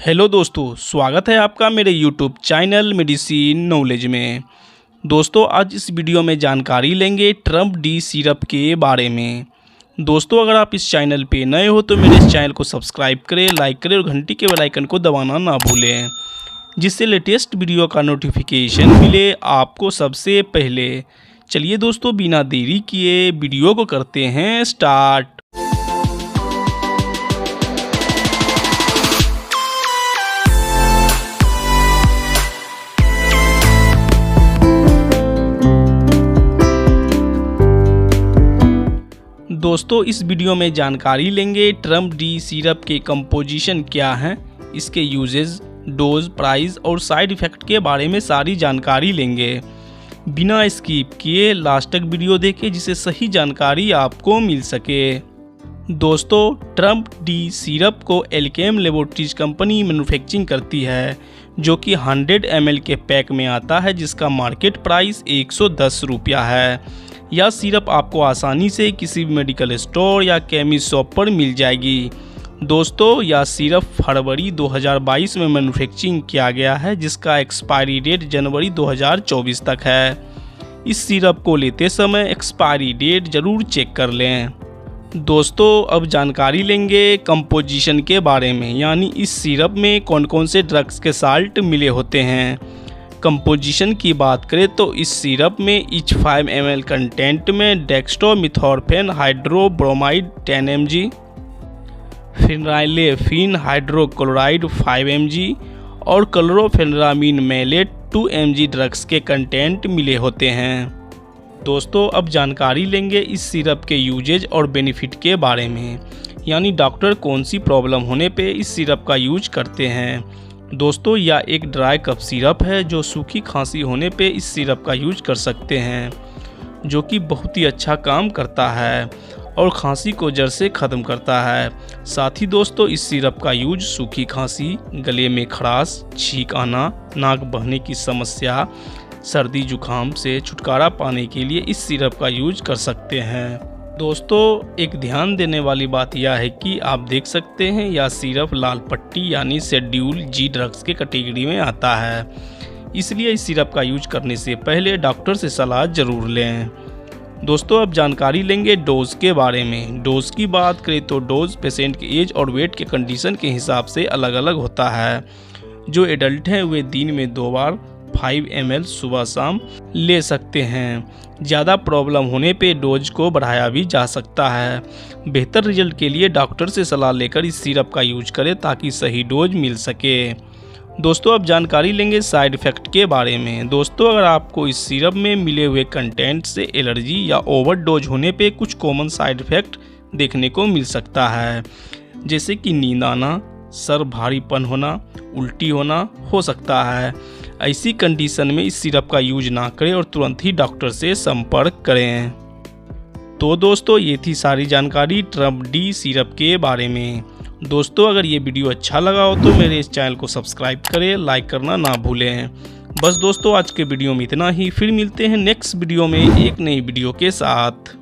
Hello दोस्तों, स्वागत है आपका मेरे यूट्यूब चैनल मेडिसिन नॉलेज में। दोस्तों आज इस वीडियो में जानकारी लेंगे ट्रम्प डी सिरप के बारे में। दोस्तों अगर आप इस चैनल पे नए हो तो मेरे इस चैनल को सब्सक्राइब करें, लाइक करें और घंटी के बेल आइकन को दबाना ना भूलें, जिससे लेटेस्ट वीडियो का नोटिफिकेशन मिले आपको सबसे पहले। चलिए दोस्तों बिना देरी किए वीडियो को करते हैं स्टार्ट। दोस्तों इस वीडियो में जानकारी लेंगे ट्रम्प डी सिरप के कंपोजिशन क्या हैं, इसके यूजेस, डोज, प्राइस और साइड इफ़ेक्ट के बारे में सारी जानकारी लेंगे। बिना स्किप किए लास्ट तक वीडियो देखें जिससे सही जानकारी आपको मिल सके। दोस्तों ट्रम्प डी सिरप को एल्केम लेबोरेटरीज कंपनी मैन्युफैक्चरिंग करती है, जो कि 100 ml के पैक में आता है, जिसका मार्केट प्राइस 110 रुपया है। यह सिरप आपको आसानी से किसी भी मेडिकल स्टोर या केमिस्ट शॉप पर मिल जाएगी। दोस्तों यह सिरप फरवरी 2022 में मैन्युफैक्चरिंग किया गया है, जिसका एक्सपायरी डेट जनवरी 2024 तक है। इस सिरप को लेते समय एक्सपायरी डेट ज़रूर चेक कर लें। दोस्तों अब जानकारी लेंगे कंपोजिशन के बारे में, यानी इस सिरप में कौन कौन से ड्रग्स के साल्ट मिले होते हैं। कंपोजिशन की बात करें तो इस सिरप में ईच 5 ml कंटेंट में डेक्स्ट्रोमिथॉर्फेन हाइड्रोब्रोमाइड 10 mg, फिनाइलेफिन हाइड्रोक्लोराइड 5 mg और क्लोरोफेनेरामीन मैलेट 2 mg ड्रग्स के कंटेंट मिले होते हैं। दोस्तों अब जानकारी लेंगे इस सिरप के यूजेज और बेनिफिट के बारे में, यानी डॉक्टर कौन सी प्रॉब्लम होने पे इस सिरप का यूज करते हैं। दोस्तों यह एक ड्राई कफ सिरप है जो सूखी खांसी होने पे इस सिरप का यूज कर सकते हैं, जो कि बहुत ही अच्छा काम करता है और खांसी को जड़ से ख़त्म करता है। साथ ही दोस्तों इस सिरप का यूज सूखी खांसी, गले में खराश, छींक आना, नाक बहने की समस्या, सर्दी जुकाम से छुटकारा पाने के लिए इस सिरप का यूज कर सकते हैं। दोस्तों एक ध्यान देने वाली बात यह है कि आप देख सकते हैं यह सिरप लाल पट्टी यानी शेड्यूल जी ड्रग्स के कैटेगरी में आता है, इसलिए इस सिरप का यूज करने से पहले डॉक्टर से सलाह जरूर लें। दोस्तों अब जानकारी लेंगे डोज के बारे में। डोज की बात करें तो डोज पेशेंट के एज और वेट के कंडीशन के हिसाब से अलग अलग होता है। जो एडल्ट हैं वे दिन में 2 बार 5 ml सुबह शाम ले सकते हैं। ज़्यादा प्रॉब्लम होने पे डोज को बढ़ाया भी जा सकता है। बेहतर रिजल्ट के लिए डॉक्टर से सलाह लेकर इस सिरप का यूज करें ताकि सही डोज मिल सके। दोस्तों अब जानकारी लेंगे साइड इफ़ेक्ट के बारे में। दोस्तों अगर आपको इस सिरप में मिले हुए कंटेंट से एलर्जी या ओवरडोज होने पे कुछ कॉमन साइड इफ़ेक्ट देखने को मिल सकता है, जैसे कि नींद आना, सर भारीपन होना, उल्टी होना हो सकता है। ऐसी कंडीशन में इस सिरप का यूज ना करें और तुरंत ही डॉक्टर से संपर्क करें। तो दोस्तों ये थी सारी जानकारी ट्रम्प डी सिरप के बारे में। दोस्तों अगर ये वीडियो अच्छा लगा हो तो मेरे इस चैनल को सब्सक्राइब करें, लाइक करना ना भूलें। बस दोस्तों आज के वीडियो में इतना ही, फिर मिलते हैं नेक्स्ट वीडियो में एक नई वीडियो के साथ।